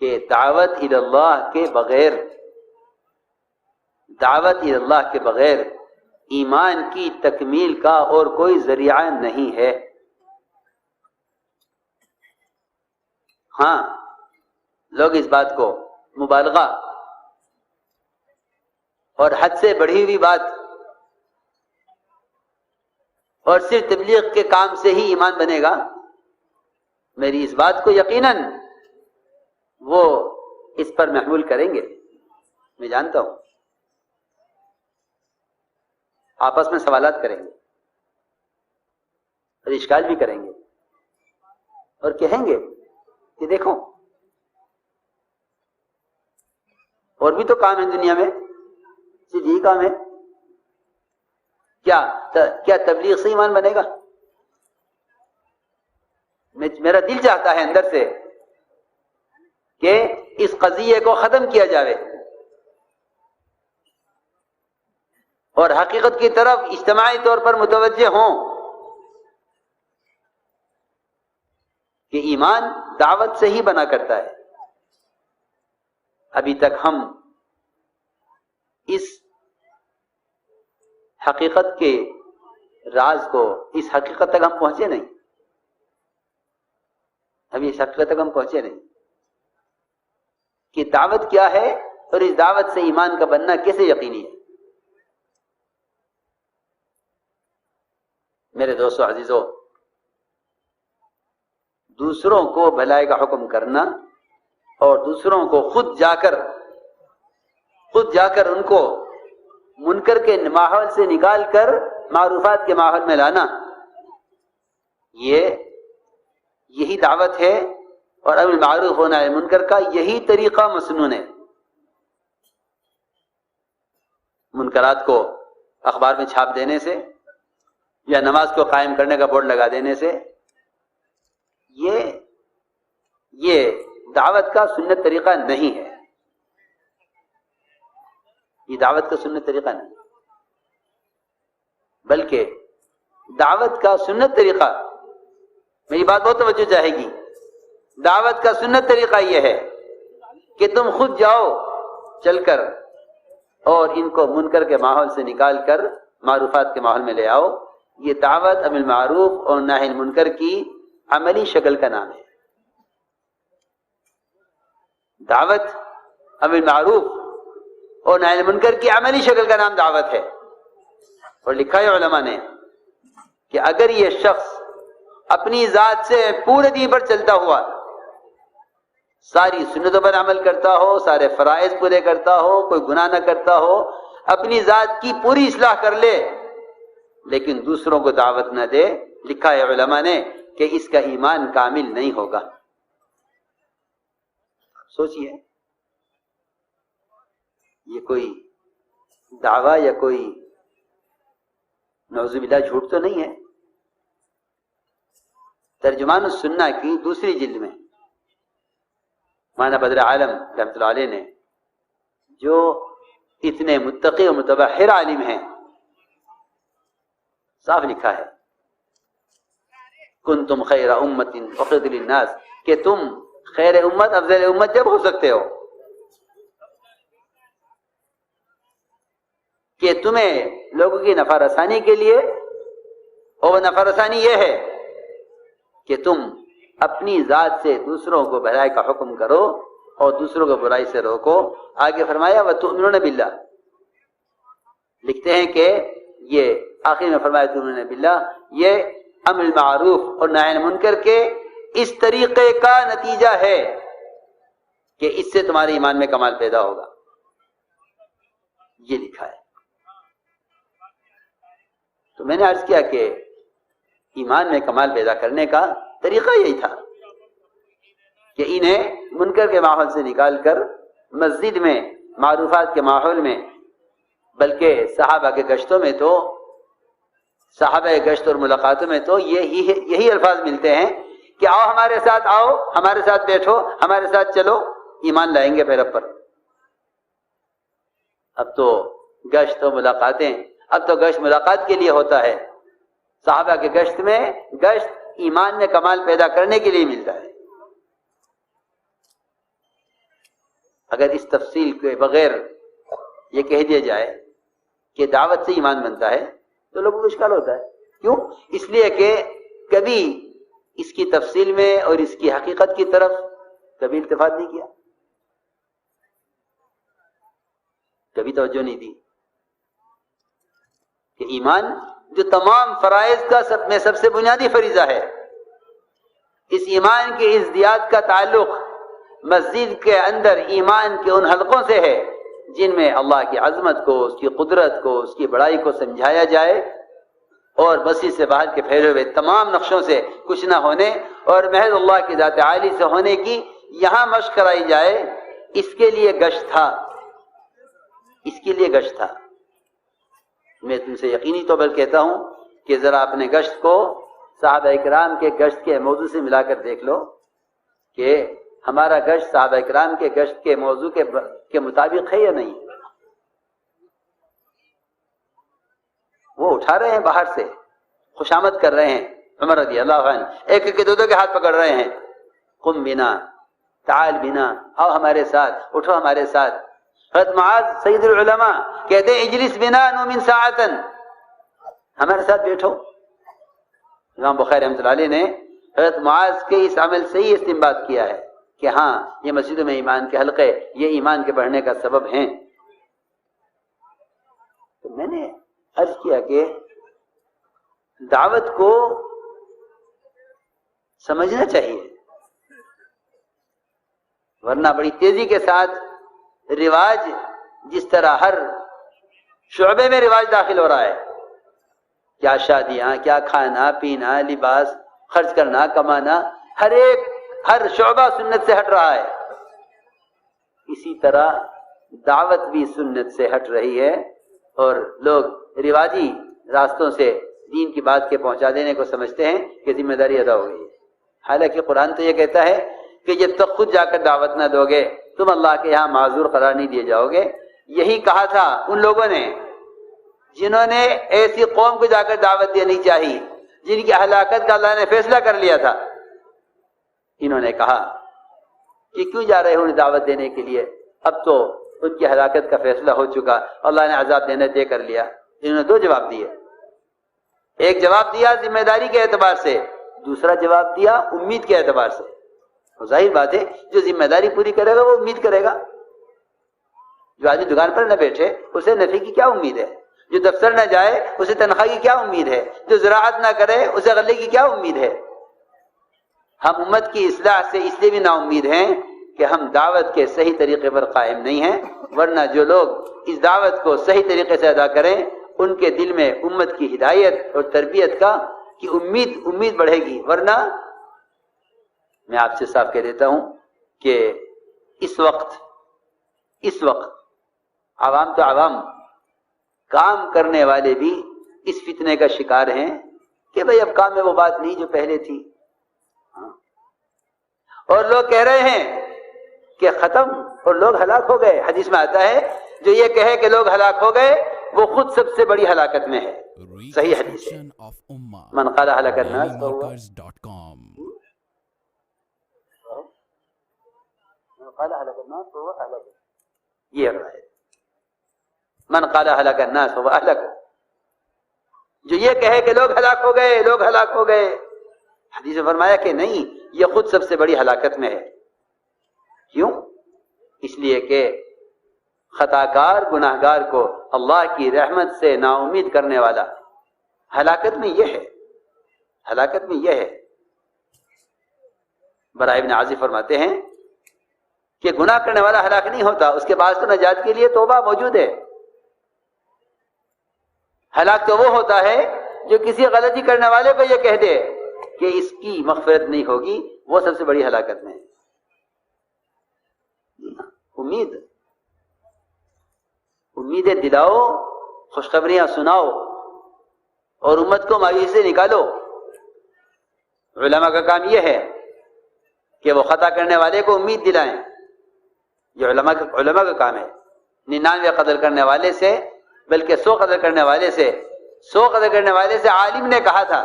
کہ دعوت اللہ کے بغیر ایمان کی تکمیل کا اور کوئی ذریعہ نہیں ہے۔ ہاں، لوگ اس بات کو مبالغہ اور حد سے بڑھی ہوئی بات اور صرف تبلیغ کے کام سے ہی ایمان بنے گا، میری اس بات کو یقیناً وہ اس پر محمول کریں گے، میں جانتا ہوں۔ آپس میں سوالات کریں گے اور اشکال بھی کریں گے اور کہیں گے کہ دیکھو اور بھی تو کام ہے دنیا میں، صرف یہی کام ہے کیا تبلیغ سے ایمان بنے گا؟ میرا دل چاہتا ہے اندر سے کہ اس قضیے کو ختم کیا جائے اور حقیقت کی طرف اجتماعی طور پر متوجہ ہوں کہ ایمان دعوت سے ہی بنا کرتا ہے۔ ابھی تک ہم اس حقیقت کے راز کو، اس حقیقت تک ہم پہنچے نہیں، ابھی اس حقیقت تک ہم پہنچے نہیں کہ دعوت کیا ہے اور اس دعوت سے ایمان کا بننا کیسے یقینی ہے۔ میرے دوستو عزیزو، دوسروں کو بھلائی کا حکم کرنا اور دوسروں کو خود جا کر ان کو منکر کے ماحول سے نکال کر معروفات کے ماحول میں لانا، یہی دعوت ہے، اور امر معروف ہونا ہے منکر کا یہی طریقہ مسنون ہے۔ منکرات کو اخبار میں چھاپ دینے سے یا نماز کو قائم کرنے کا بورڈ لگا دینے سے یہ دعوت کا سنت طریقہ نہیں ہے، یہ دعوت کا سنت طریقہ نہیں، بلکہ دعوت کا سنت طریقہ، میری بات بہت توجہ چاہے گی، دعوت کا سنت طریقہ یہ ہے کہ تم خود جاؤ چل کر اور ان کو منکر کے ماحول سے نکال کر معروفات کے ماحول میں لے آؤ۔ یہ دعوت امر معروف اور نہی عن منکر کی عملی شکل کا نام ہے۔ دعوت امر معروف اور نہی عن منکر کی عملی شکل کا نام دعوت ہے، اور لکھا ہے علماء نے کہ اگر یہ شخص اپنی ذات سے پورے دین پر چلتا ہوا ساری سنتوں پر عمل کرتا ہو، سارے فرائض پورے کرتا ہو، کوئی گناہ نہ کرتا ہو، اپنی ذات کی پوری اصلاح کر لے لیکن دوسروں کو دعوت نہ دے، لکھا ہے علماء نے کہ اس کا ایمان کامل نہیں ہوگا۔ سوچئے، یہ کوئی دعویٰ یا کوئی نعوذ باللہ جھوٹ تو نہیں ہے۔ ترجمان السنہ کی دوسری جلد میں مولانا بدر عالم رحمۃ اللہ علیہ نے، جو اتنے متقی و متبحر عالم ہیں، صاف لکھا ہے کنتم خیر امت اخرجت للناس، کہ تم خیر امت، افضل امت جب ہو سکتے ہو کہ تمہیں لوگوں کی نفع رسانی کے لیے، اور وہ نفع رسانی یہ ہے کہ تم اپنی ذات سے دوسروں کو بھلائی کا حکم کرو اور دوسروں کو برائی سے روکو۔ آگے فرمایا وَتُؤْمِنُونَ بِاللَّهِ، لکھتے ہیں کہ یہ آخر میں فرمایا تؤمنون باللہ، یہ امر معروف اور نہی عن منکر کے اس طریقے کا نتیجہ ہے کہ اس سے تمہارے ایمان میں کمال پیدا ہوگا، یہ لکھا ہے۔ تو میں نے عرض کیا کہ ایمان میں کمال پیدا کرنے کا طریقہ یہی تھا کہ انہیں منکر کے ماحول سے نکال کر مسجد میں، معروفات کے ماحول میں، بلکہ صحابہ کے گشتوں میں تو، صحابہ گشت اور ملاقاتوں میں تو یہی الفاظ ملتے ہیں کہ آؤ ہمارے ساتھ، آؤ ہمارے ساتھ بیٹھو، ہمارے ساتھ چلو، ایمان لائیں گے پھر اب پر۔ اب تو گشت و ملاقاتیں، اب تو گشت ملاقات کے لیے ہوتا ہے، صحابہ کے گشت میں گشت ایمان میں کمال پیدا کرنے کے لیے ملتا ہے۔ اگر اس تفصیل کے بغیر یہ کہہ دیا جائے کہ دعوت سے ایمان بنتا ہے تو لوگوں کو اشکال ہوتا ہے. کیوں؟ اس لیے کہ کبھی اس کی تفصیل میں اور اس کی حقیقت کی طرف کبھی التفات نہیں کیا، کبھی توجہ نہیں دی کہ ایمان جو تمام فرائض کا سب سے بنیادی فریضہ ہے، اس ایمان کے ازدیاد کا تعلق مسجد کے اندر ایمان کے ان حلقوں سے ہے جن میں اللہ کی عظمت کو، اس کی قدرت کو، اس کی بڑائی کو سمجھایا جائے، اور مسجد سے باہر کے پھیلے ہوئے تمام نقشوں سے کچھ نہ ہونے اور محض اللہ کی ذات عالی سے ہونے کی یہاں مشق کرائی جائے. اس کے لیے گشت تھا، اس کے لیے گشت تھا. میں تم سے یقینی طور پر کہتا ہوں کہ ذرا اپنے گشت کو صحابہ اکرام کے گشت کے موضوع سے ملا کر دیکھ لو کہ ہمارا گشت صحابہ اکرام کے گشت کے موضوع کے مطابق ہے یا نہیں. وہ اٹھا رہے ہیں باہر سے، خوشامد کر رہے ہیں. عمر رضی اللہ عنہ ایک ایک کے دو کے ہاتھ پکڑ رہے ہیں، قم بنا، تعال بنا، آؤ ہمارے ساتھ، اٹھو ہمارے ساتھ. حضرت معاذ سید العلماء کہتے ہیں اجلس بنا نؤمن ساعتا، ہمارے ساتھ بیٹھو. امام بخاری رحمۃ اللہ علیہ نے حضرت معاذ کے اس عمل سے ہی استنباط کیا ہے کہ ہاں یہ مسجدوں میں ایمان کے حلقے یہ ایمان کے بڑھنے کا سبب ہیں. تو میں نے عرض کیا کہ دعوت کو سمجھنا چاہیے، ورنہ بڑی تیزی کے ساتھ رواج، جس طرح ہر شعبے میں رواج داخل ہو رہا ہے، کیا شادیاں، کیا کھانا پینا، لباس، خرچ کرنا، کمانا، ہر شعبہ سنت سے ہٹ رہا ہے. اسی طرح دعوت بھی سنت سے ہٹ رہی ہے اور لوگ رواجی راستوں سے دین کی بات کے پہنچا دینے کو سمجھتے ہیں کہ ذمہ داری ادا ہو گئی. حالانکہ قرآن تو یہ کہتا ہے کہ جب تک خود جا کر دعوت نہ دو گے تم اللہ کے یہاں معذور قرار نہیں دیے جاؤ گے. یہی کہا تھا ان لوگوں نے جنہوں نے ایسی قوم کو جا کر دعوت دینی چاہی جن کی ہلاکت کا اللہ نے فیصلہ کر لیا تھا. انہوں نے کہا کہ کیوں جا رہے ہو انہیں دعوت دینے کے لیے، اب تو ان کی ہلاکت کا فیصلہ ہو چکا، اللہ نے عذاب دینے طے کر لیا. انہوں نے دو جواب دیے. ایک جواب دیا ذمہ داری کے اعتبار سے، دوسرا جواب دیا امید کے اعتبار سے. ظاہر بات ہے جو ذمہ داری پوری کرے گا وہ امید کرے گا. جو آدمی دکان پر نہ بیٹھے اسے نفع کی کیا امید ہے؟ جو دفتر نہ جائے اسے تنخواہ کی کیا امید ہے؟ جو زراعت نہ کرے اسے غلے کی کیا امید ہے؟ ہم امت کی اصلاح سے اس لیے بھی نا امید ہیں کہ ہم دعوت کے صحیح طریقے پر قائم نہیں ہیں، ورنہ جو لوگ اس دعوت کو صحیح طریقے سے ادا کریں ان کے دل میں امت کی ہدایت اور تربیت کی امید بڑھے گی. ورنہ میں آپ سے صاف کہہ دیتا ہوں کہ اس وقت عوام تو عوام، کام کرنے والے بھی اس فتنے کا شکار ہیں کہ بھئی اب کام میں وہ بات نہیں جو پہلے تھی. اور لوگ کہہ رہے ہیں کہ ختم اور لوگ ہلاک ہو گئے. حدیث میں آتا ہے جو یہ کہے کہ لوگ ہلاک ہو گئے وہ خود سب سے بڑی ہلاکت میں ہے. صحیح حدیث ہے. من قال ہلاک الناس یہ ہے من قال ہلاک الناس فهو اهلك. جو یہ کہے کہ لوگ ہلاک ہو گئے، لوگ ہلاک ہو گئے، حدیث میں فرمایا کہ نہیں، یہ خود سب سے بڑی ہلاکت میں ہے. کیوں؟ اس لیے کہ خطا کار گناہ گار کو اللہ کی رحمت سے نا امید کرنے والا ہلاکت میں یہ ہے، ہلاکت میں یہ ہے. براء ابن عازب فرماتے ہیں کہ گناہ کرنے والا ہلاک نہیں ہوتا، اس کے پاس تو نجات کے لیے توبہ موجود ہے. ہلاک تو وہ ہوتا ہے جو کسی غلطی کرنے والے کو یہ کہہ دے کہ اس کی مغفرت نہیں ہوگی، وہ سب سے بڑی ہلاکت میں ہے. امیدیں دلاؤ، خوشخبریاں سناؤ اور امت کو مایوسی سے نکالو. علماء کا کام یہ ہے کہ وہ خطا کرنے والے کو امید دلائیں. یہ علماء کا کام ہے. 99 قتل کرنے والے سے بلکہ 100 قتل کرنے والے سے عالم نے کہا تھا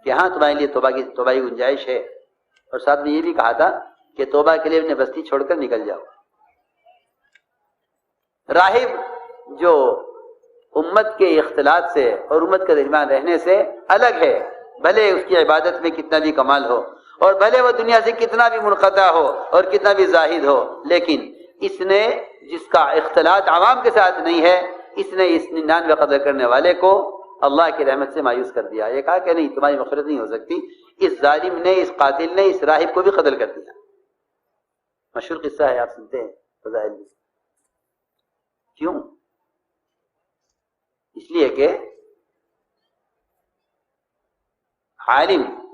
کہ ہاں تمہارے لیے توبہ کی گنجائش ہے، اور ساتھ میں یہ بھی کہا تھا کہ توبہ کے لیے اپنے بستی چھوڑ کر نکل جاؤ۔ راہب جو امت کے اختلاط سے اور امت کے درمیان رہنے سے الگ ہے، بھلے اس کی عبادت میں کتنا بھی کمال ہو اور بھلے وہ دنیا سے کتنا بھی منقطع ہو اور کتنا بھی زاہد ہو، لیکن اس نے جس کا اختلاط عوام کے ساتھ نہیں ہے، اس نے اس 99 قدر کرنے والے کو اللہ کی رحمت سے مایوس کر دیا۔ یہ کہا کہ نہیں، تمہاری مغفرت نہیں ہو سکتی۔ اس ظالم نے، اس قاتل نے اس راہب کو بھی قتل کر دیا۔ مشہور قصہ ہے، آپ سنتے ہیں فضائل میں۔ کیوں؟ اس لیے کہ عالم